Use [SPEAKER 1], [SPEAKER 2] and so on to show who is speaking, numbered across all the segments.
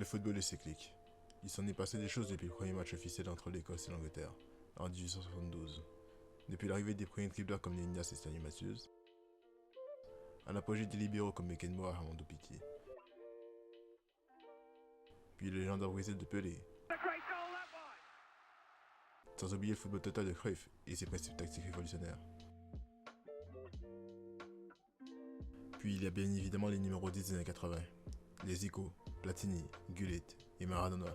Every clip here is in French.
[SPEAKER 1] Le football est cyclique. Il s'en est passé des choses depuis le premier match officiel entre l'Écosse et l'Angleterre, en 1872. Depuis l'arrivée des premiers dribbleurs comme Léninas et Stanley Matthews, à l'apogée des libéraux comme Beckenbauer et Armando Pitti, puis le légendaire brisé de Pelé, sans oublier le football total de Cruyff et ses principes tactiques révolutionnaires. Puis il y a bien évidemment les numéros 10 des années 80, les Zico, Platini, Gullit et Maradona.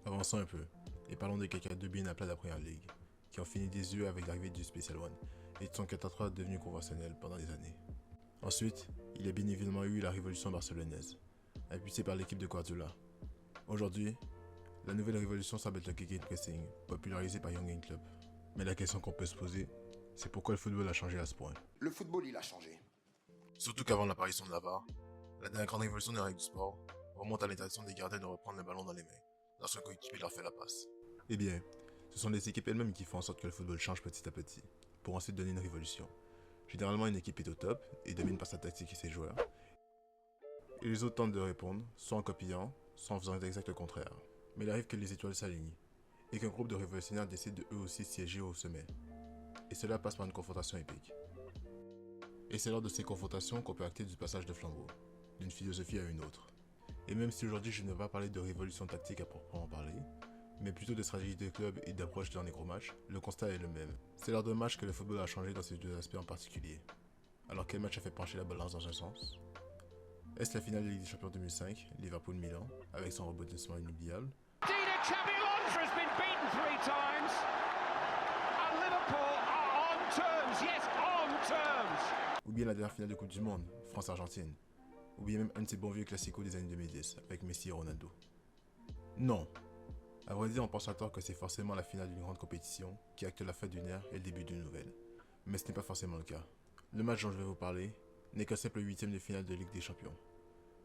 [SPEAKER 1] Avançons un peu, et parlons des quelques deux bien à plat de la première ligue, qui ont fini des yeux avec l'arrivée du Special One, et de son 4-3 devenu conventionnel pendant des années. Ensuite, il y a bien évidemment eu la révolution barcelonaise, impulsée par l'équipe de Guardiola. Aujourd'hui, la nouvelle révolution semble être le kick pressing, popularisé par Jürgen Klopp. Mais la question qu'on peut se poser, c'est pourquoi le football a changé à ce point.
[SPEAKER 2] Le football, il a changé.
[SPEAKER 1] Surtout qu'avant l'apparition de la VAR, la dernière grande révolution des règles du sport remonte à l'interdiction des gardiens de reprendre le ballon dans les mains lorsqu'un coéquipier leur fait la passe. Eh bien, ce sont les équipes elles-mêmes qui font en sorte que le football change petit à petit, pour ensuite donner une révolution. Généralement, une équipe est au top et domine par sa tactique et ses joueurs. Et les autres tentent de répondre, soit en copiant, soit en faisant l'exact le contraire. Mais il arrive que les étoiles s'alignent, et qu'un groupe de révolutionnaires décide de eux aussi siéger au sommet. Et cela passe par une confrontation épique. Et c'est lors de ces confrontations qu'on peut acter du passage de flambeau, d'une philosophie à une autre. Et même si aujourd'hui je ne vais pas parler de révolution tactique à proprement parler, mais plutôt de stratégie de club et d'approche dans les gros matchs, le constat est le même. C'est lors de matchs que le football a changé dans ces deux aspects en particulier. Alors quel match a fait pencher la balance dans un sens? Est-ce la finale de Ligue des Champions 2005, Liverpool-Milan, avec son rebondissement inoubliable? Ou bien la dernière finale de Coupe du Monde, France-Argentine? Ou bien même un de ces bons vieux classicos des années 2010, avec Messi et Ronaldo? Non. À vrai dire, on pense à tort que c'est forcément la finale d'une grande compétition qui acte la fin d'une ère et le début d'une nouvelle. Mais ce n'est pas forcément le cas. Le match dont je vais vous parler n'est qu'un simple huitième de finale de Ligue des Champions.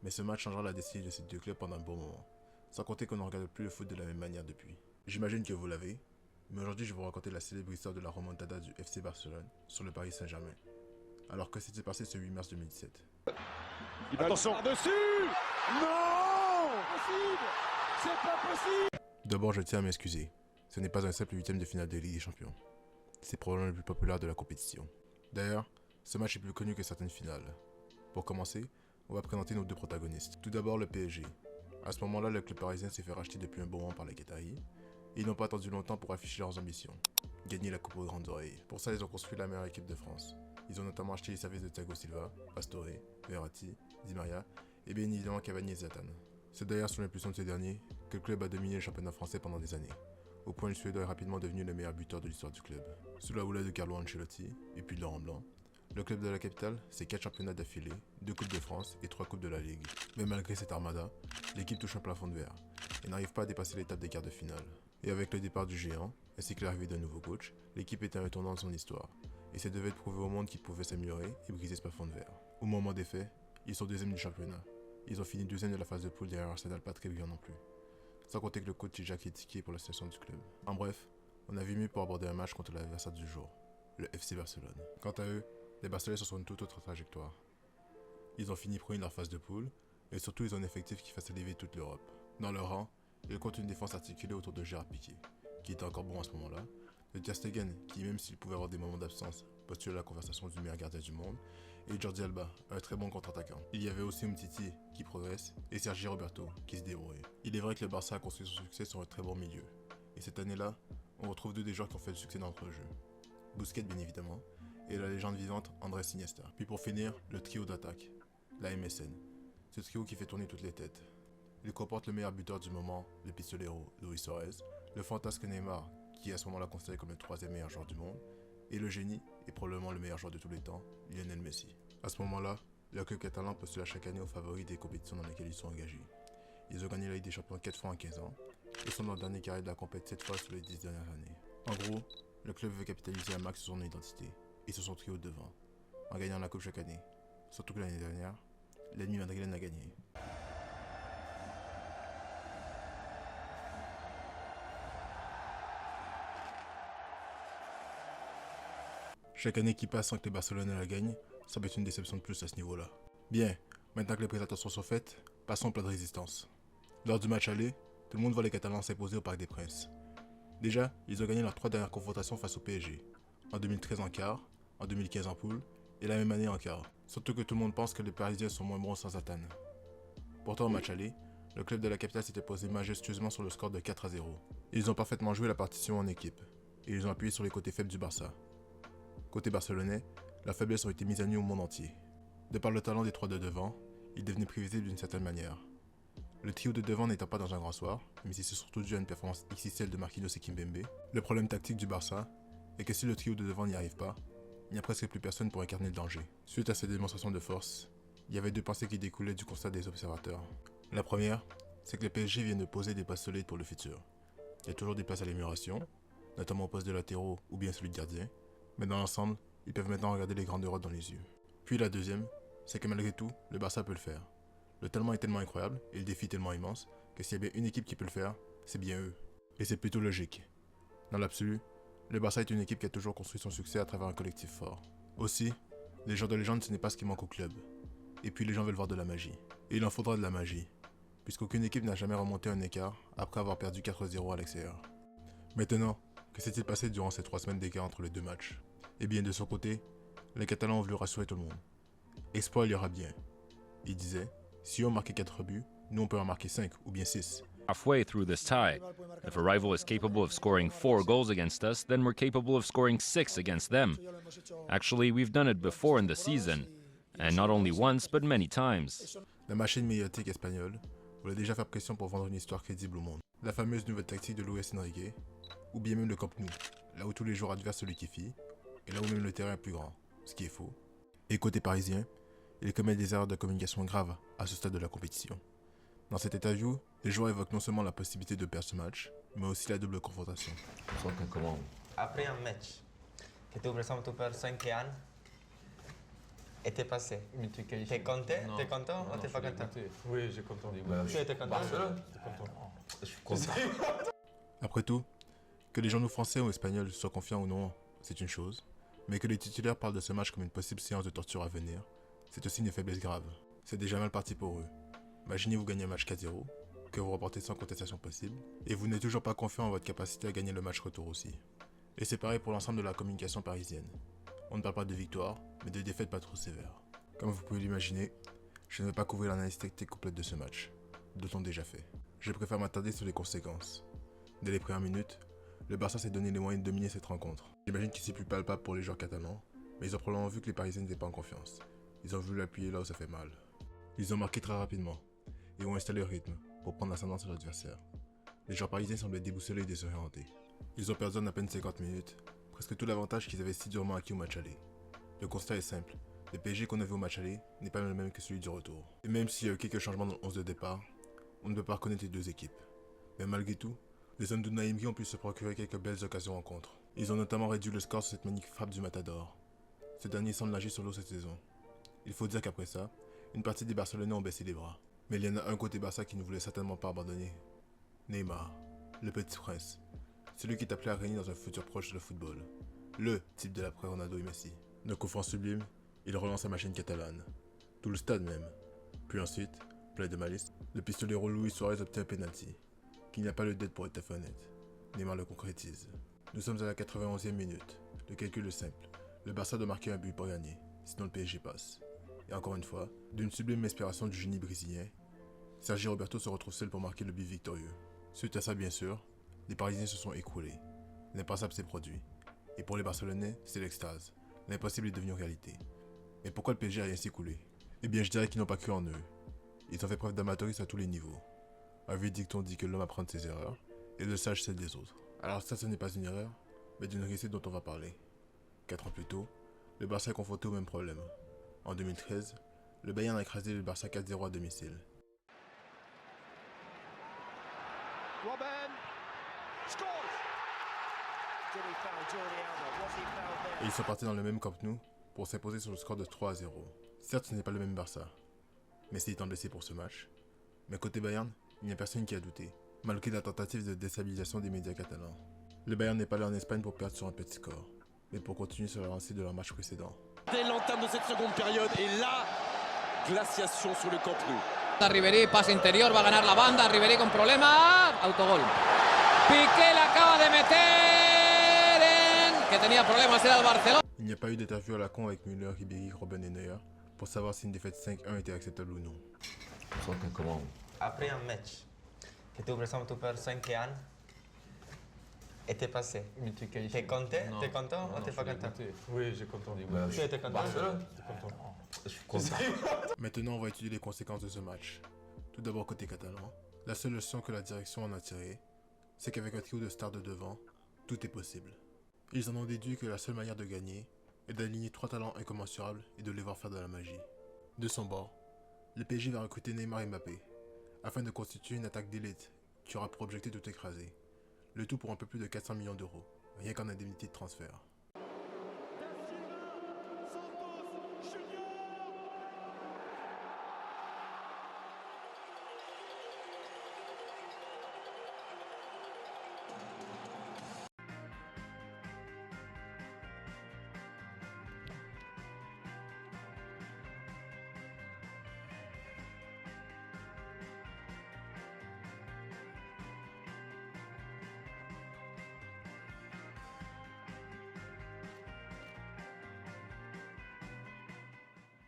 [SPEAKER 1] Mais ce match changera la destinée de ces deux clubs pendant un bon moment. Sans compter qu'on ne regarde plus le foot de la même manière depuis. J'imagine que vous l'avez, mais aujourd'hui je vais vous raconter la célèbre histoire de la remontada du FC Barcelone sur le Paris Saint-Germain. Alors que s'était passé ce 8 mars 2017?
[SPEAKER 3] Attention par-dessus. Non, possible. C'est pas possible.
[SPEAKER 1] D'abord, je tiens à m'excuser. Ce n'est pas un simple huitième de finale de Ligue des Champions. C'est probablement le plus populaire de la compétition. D'ailleurs, ce match est plus connu que certaines finales. Pour commencer, on va présenter nos deux protagonistes. Tout d'abord, le PSG. À ce moment-là, le club parisien s'est fait racheter depuis un bon moment par les Qataris, et ils n'ont pas attendu longtemps pour afficher leurs ambitions. Gagner la coupe aux grandes oreilles. Pour ça, ils ont construit la meilleure équipe de France. Ils ont notamment acheté les services de Thiago Silva, Pastore, Verratti, Di Maria, et bien évidemment Cavani et Zlatan. C'est d'ailleurs sur l'impulsion de ces derniers que le club a dominé le championnat français pendant des années, au point où le Suédois est rapidement devenu le meilleur buteur de l'histoire du club. Sous la houlette de Carlo Ancelotti, et puis de Laurent Blanc, le club de la capitale, c'est 4 championnats d'affilée, 2 coupes de France et 3 coupes de la Ligue. Mais malgré cette armada, l'équipe touche un plafond de verre et n'arrive pas à dépasser l'étape des quarts de finale. Et avec le départ du géant, ainsi que l'arrivée d'un nouveau coach, l'équipe était à un tournant de son histoire, et ça devait prouver au monde qu'il pouvait s'améliorer et briser ce plafond de verre. Au moment des faits, ils sont deuxième du championnat. Ils ont fini deuxième de la phase de poule derrière Arsenal, pas très brillant non plus. Sans compter que le coach est déjà critiqué pour la situation du club. En bref, on a vu mieux pour aborder un match contre l'adversaire du jour, le FC Barcelone. Quant à eux, les Barcelonais sont sur une toute autre trajectoire. Ils ont fini premier de leur phase de poule, et surtout ils ont un effectif qui fasse élever toute l'Europe. Dans leur rang, ils comptent une défense articulée autour de Gérard Piqué, qui était encore bon à ce moment-là, de Ter Stegen, qui même s'il pouvait avoir des moments d'absence, postulait la conversation du meilleur gardien du monde, et Jordi Alba, un très bon contre-attaquant. Il y avait aussi Umtiti, qui progresse, et Sergi Roberto, qui se débrouille. Il est vrai que le Barça a construit son succès sur un très bon milieu, et cette année-là, on retrouve deux des joueurs qui ont fait le succès dans notre jeu. Busquets bien évidemment, et la légende vivante Andrés Iniesta. Puis pour finir, le trio d'attaque, la MSN. Ce trio qui fait tourner toutes les têtes. Il comporte le meilleur buteur du moment, le pistolero Luis Suarez, le fantasque Neymar, qui est à ce moment-là considéré comme le troisième meilleur joueur du monde, et le génie, et probablement le meilleur joueur de tous les temps, Lionel Messi. À ce moment-là, le club catalan postule à chaque année aux favoris des compétitions dans lesquelles ils sont engagés. Ils ont gagné la Ligue des Champions 4 fois en 15 ans, et sont dans le dernier carré de la compétition 7 fois sur les 10 dernières années. En gros, le club veut capitaliser un max sur son identité, et sur son trio de devant, en gagnant la coupe chaque année. Surtout que l'année dernière, l'ennemi madrilène a gagné. Chaque année qui passe sans que les Barcelonais la gagnent, Ça peut être une déception de plus à ce niveau-là. Bien, maintenant que les présentations sont faites, passons au plat de résistance. Lors du match aller, tout le monde voit les Catalans s'imposer au Parc des Princes. Déjà, ils ont gagné leurs 3 dernières confrontations face au PSG. En 2013 en quart, en 2015 en poule, et la même année en quart. Surtout que tout le monde pense que les Parisiens sont moins bons sans Zlatan. Pourtant au match aller, le club de la capitale s'était posé majestueusement sur le score de 4-0. Ils ont parfaitement joué la partition en équipe, et ils ont appuyé sur les côtés faibles du Barça. Côté barcelonais, leurs faiblesses ont été mises à nu au monde entier. De par le talent des 3 de devant, ils devenaient prévisibles d'une certaine manière. Le trio de devant n'étant pas dans un grand soir, mais c'est surtout dû à une performance XXL de Marquinhos et Kimpembe, le problème tactique du Barça est que si le trio de devant n'y arrive pas, il n'y a presque plus personne pour incarner le danger. Suite à ces démonstrations de force, il y avait 2 pensées qui découlaient du constat des observateurs. La première, c'est que le PSG vient de poser des bases solides pour le futur. Il y a toujours des places à l'amélioration, notamment au poste de latéraux ou bien celui de gardien, mais dans l'ensemble, ils peuvent maintenant regarder les grandes routes dans les yeux. Puis la deuxième, c'est que malgré tout, le Barça peut le faire. Le talent est tellement incroyable et le défi tellement immense que s'il y a bien une équipe qui peut le faire, c'est bien eux. Et c'est plutôt logique. Dans l'absolu, le Barça est une équipe qui a toujours construit son succès à travers un collectif fort. Aussi, les joueurs de légende ce n'est pas ce qui manque au club. Et puis les gens veulent voir de la magie. Et il en faudra de la magie, puisqu'aucune équipe n'a jamais remonté un écart après avoir perdu 4-0 à l'extérieur. Maintenant, que s'est-il passé durant ces 3 semaines d'écart entre les 2 matchs? Eh bien de son côté, les Catalans ont voulu rassurer tout le monde. Exploit il y aura bien. Ils disaient, si on marquait 4 buts, nous on peut en marquer 5 ou bien 6.
[SPEAKER 2] Halfway through this tie, if a rival is capable of scoring 4 goals against us, then we're capable of scoring 6 against them. Actually, we've done it before in the season, and not only once, but many times.
[SPEAKER 1] La machine médiatique espagnole voulait déjà faire pression pour vendre une histoire crédible au monde. La fameuse nouvelle tactique de Luis Enrique, ou bien même le Camp Nou, là où tous les joueurs adverses se liquéfient, et là où même le terrain est plus grand, ce qui est faux. Et côté parisien, il commet des erreurs de communication graves à ce stade de la compétition. Dans cette interview, les joueurs évoquent non seulement la possibilité de perdre ce match, mais aussi la double confrontation.
[SPEAKER 4] Après un match que tu présentes tu perds 5-1 et t'es passé.
[SPEAKER 5] Mais tu es qualifié.
[SPEAKER 4] T'es content?
[SPEAKER 5] Non.
[SPEAKER 4] T'es content
[SPEAKER 5] Non,
[SPEAKER 4] ou t'es
[SPEAKER 5] je
[SPEAKER 4] pas
[SPEAKER 5] suis
[SPEAKER 4] content?
[SPEAKER 5] dégoûté.
[SPEAKER 3] Oui, j'ai content.
[SPEAKER 4] Tu étais content?
[SPEAKER 5] Barcelone.
[SPEAKER 3] Je suis content.
[SPEAKER 1] Après tout, que les journaux français ou espagnols soient confiants ou non, c'est une chose, mais que les titulaires parlent de ce match comme une possible séance de torture à venir, c'est aussi une faiblesse grave. C'est déjà mal parti pour eux. Imaginez vous gagner un match 4-0, que vous remportez sans contestation possible, et vous n'êtes toujours pas confiant en votre capacité à gagner le match retour aussi. Et c'est pareil pour l'ensemble de la communication parisienne. On ne parle pas de victoire, mais de défaites pas trop sévères. Comme vous pouvez l'imaginer, je ne vais pas couvrir l'analyse tactique complète de ce match, d'autant déjà fait. Je préfère m'attarder sur les conséquences. Dès les premières minutes, le Barça s'est donné les moyens de dominer cette rencontre. J'imagine que c'est plus palpable pour les joueurs catalans, mais ils ont probablement vu que les Parisiens n'étaient pas en confiance. Ils ont voulu appuyer là où ça fait mal. Ils ont marqué très rapidement, et ont installé le rythme, pour prendre l'ascendant sur l'adversaire. Les joueurs parisiens semblaient déboussolés et désorientés. Ils ont perdu en à peine 50 minutes, presque tout l'avantage qu'ils avaient si durement acquis au match aller. Le constat est simple, le PSG qu'on a vu au match aller n'est pas le même que celui du retour. Et même s'il y a eu quelques changements dans le 11 de départ, on ne peut pas reconnaître les 2 équipes. Mais malgré tout, les hommes de Naïmki ont pu se procurer quelques belles occasions en contre. Ils ont notamment réduit le score sur cette magnifique frappe du Matador. Ce dernier semble nager sur l'eau cette saison. Il faut dire qu'après ça, une partie des Barcelonais ont baissé les bras. Mais il y en a un côté Barça qui ne voulait certainement pas abandonner. Neymar, le petit prince. Celui qui est appelé à régner dans un futur proche de le football. Le type de l'après Ronaldo et Messi. D'un coup franc sublime, il relance sa machine catalane. Tout le stade même. Puis ensuite, plein de malice, le pistolero Luis Suarez obtient un penalty. Qu'il n'y a pas le dette pour être honnête. Neymar le concrétise. Nous sommes à la 91e minute. Le calcul est simple. Le Barça doit marquer un but pour gagner, sinon le PSG passe. Et encore une fois, d'une sublime inspiration du génie brésilien, Sergi Roberto se retrouve seul pour marquer le but victorieux. Suite à ça, bien sûr, les Parisiens se sont écroulés. L'impensable s'est produit. Et pour les Barcelonais, c'est l'extase. L'impossible est devenu réalité. Mais pourquoi le PSG a ainsi coulé? Eh bien, je dirais qu'ils n'ont pas cru en eux. Ils ont fait preuve d'amateurisme à tous les niveaux. Un vieux dicton dit que l'homme apprend de ses erreurs, et le sage celle des autres. Alors ça, ce n'est pas une erreur, mais d'une réussite dont on va parler. 4 ans plus tôt, le Barça est confronté au même problème. En 2013, le Bayern a écrasé le Barça 4-0 à domicile.
[SPEAKER 3] Robben scores. Did he foul Jordi Alba? Was he fouled there?
[SPEAKER 1] Et ils sont partis dans le même Camp Nou pour s'imposer sur le score de 3-0. Certes, ce n'est pas le même Barça. Messi étant blessé pour ce match. Mais côté Bayern, il n'y a personne qui a douté, malgré la tentative de déstabilisation des médias catalans. Le Bayern n'est pas allé en Espagne pour perdre sur un petit score, mais pour continuer sur la lancée de leur match précédent.
[SPEAKER 5] Dès l'entame de cette seconde période, et là, glaciation sur le Camp Nou.
[SPEAKER 6] Ribéry, pase interior, va a ganar la banda, Ribéry con problemas, autogol. Piqué la acaba de meter que tenía problemas, era el Barcelona.
[SPEAKER 1] Il n'y a pas eu d'interview à la con avec Müller, Ribéry, Robben et Neuer pour savoir si une défaite 5-1 était acceptable ou non.
[SPEAKER 2] Comment?
[SPEAKER 4] Après un match, que tu présentes pour 5 ans, et t'es passé.
[SPEAKER 7] Mais t'es
[SPEAKER 4] T'es content? T'es content ou t'es pas content?
[SPEAKER 7] Oui, j'ai content.
[SPEAKER 4] Tu étais content?
[SPEAKER 7] Je suis content.
[SPEAKER 1] Maintenant, on va étudier les conséquences de ce match. Tout d'abord côté catalan, la seule leçon que la direction en a tirée, c'est qu'avec un trio de stars de devant, tout est possible. Ils en ont déduit que la seule manière de gagner est d'aligner 3 talents incommensurables et de les voir faire de la magie. De son bord, le PSG va recruter Neymar et Mbappé, afin de constituer une attaque d'élite qui aura pour objectif de tout écraser. Le tout pour un peu plus de 400 millions d'euros, rien qu'en indemnité de transfert.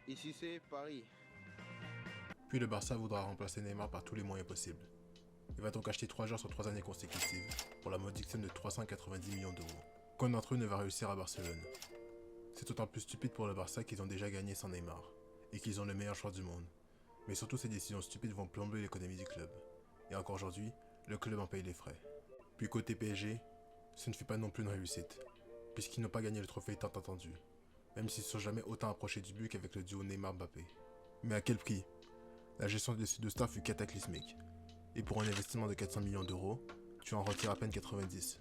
[SPEAKER 8] Ici c'est Paris.
[SPEAKER 1] Puis le Barça voudra remplacer Neymar par tous les moyens possibles. Il va donc acheter 3 joueurs sur 3 années consécutives pour la modique somme de 390 millions d'euros. Qu'un d'entre eux ne va réussir à Barcelone. C'est d'autant plus stupide pour le Barça qu'ils ont déjà gagné sans Neymar et qu'ils ont le meilleur choix du monde. Mais surtout ces décisions stupides vont plomber l'économie du club. Et encore aujourd'hui, le club en paye les frais. Puis côté PSG, ce ne fut pas non plus une réussite, puisqu'ils n'ont pas gagné le trophée tant attendu, même s'ils ne sont jamais autant approchés du but qu'avec le duo Neymar-Mbappé. Mais à quel prix? La gestion de ces deux stars fut cataclysmique, et pour un investissement de 400 millions d'euros, tu en retires à peine 90.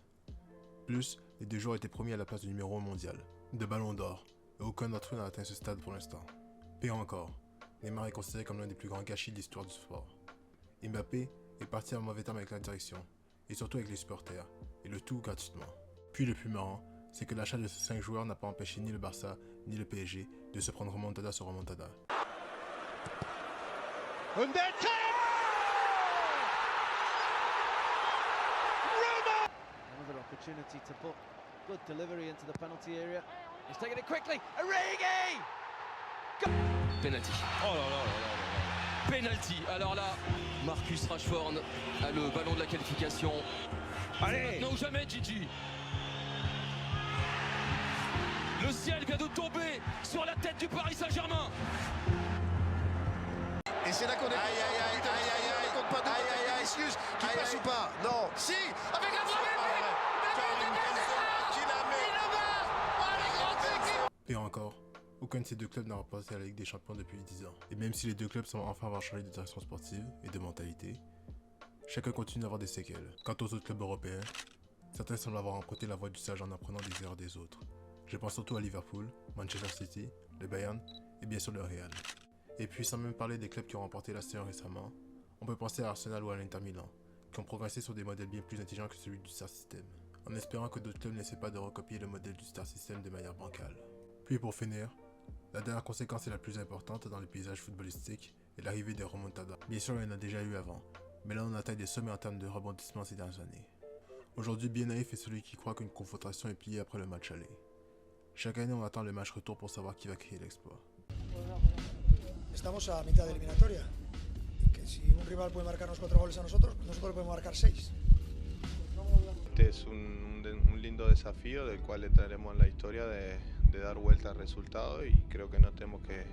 [SPEAKER 1] Plus, les deux joueurs étaient promis à la place du numéro 1 mondial, de ballon d'or, et aucun d'entre eux n'a atteint ce stade pour l'instant. Pire encore, Neymar est considéré comme l'un des plus grands gâchis de l'histoire du sport. Et Mbappé est parti en mauvais terme avec la direction, et surtout avec les supporters, et le tout gratuitement. Puis le plus marrant, c'est que l'achat de ces 5 joueurs n'a pas empêché ni le Barça, ni le PSG de se prendre remontada sur remontada.
[SPEAKER 9] Another opportunity to put good delivery into the penalty area. He's taking it quickly. Origi!
[SPEAKER 5] Penalty. Oh là là là là là. Penalty. Alors là, Marcus Rashford a le ballon de la qualification. Allez! Maintenant ou jamais, Gigi. Le ciel vient de tomber sur la tête du Paris Saint-Germain.
[SPEAKER 8] Et c'est là qu'on est. Aïe aïe aïe aïe aïe aïe. Compte pas de excuse. Qui passe ou pas? Non. Si. Avec la
[SPEAKER 1] Et encore, aucun de ces deux clubs n'a remporté la Ligue des Champions depuis 10 ans. Et même si les deux clubs semblent enfin avoir changé de direction sportive et de mentalité, chacun continue d'avoir des séquelles. Quant aux autres clubs européens, certains semblent avoir emprunté la voie du sage en apprenant des erreurs des autres. Je pense surtout à Liverpool, Manchester City, le Bayern et bien sûr le Real. Et puis sans même parler des clubs qui ont remporté la Serie A récemment, on peut penser à Arsenal ou à l'Inter Milan, qui ont progressé sur des modèles bien plus intelligents que celui du Star System, en espérant que d'autres clubs n'essaient pas de recopier le modèle du Star System de manière bancale. Puis pour finir, la dernière conséquence et la plus importante dans le paysage footballistique est l'arrivée des remontadas. Bien sûr, il y en a déjà eu avant, mais là on atteint des sommets en termes de rebondissement ces dernières années. Aujourd'hui, bien naïf est celui qui croit qu'une confrontation est pliée après le match aller. Chaque année, on attend le match retour pour savoir qui va créer l'exploit.
[SPEAKER 10] Estamos a mitad de eliminatoria. Que si un rival puede marcarnos 4 goles a nosotros, nosotros le podemos marcar 6.
[SPEAKER 11] Este es un lindo desafío del cual entraremos en la historia de dar vuelta al resultado y creo que no tenemos que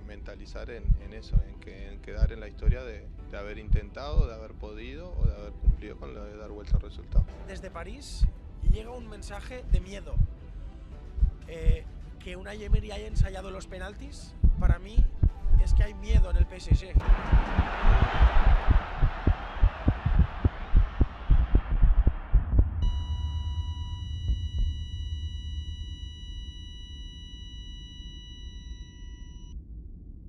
[SPEAKER 11] mentalizar en eso, en quedar en la historia de haber intentado, de haber podido o de haber cumplido con lo de dar vuelta al resultado.
[SPEAKER 12] Desde París llega un mensaje de miedo. Que Unai Emery haya ensayado los penaltis, para mí es que hay miedo en el PSG.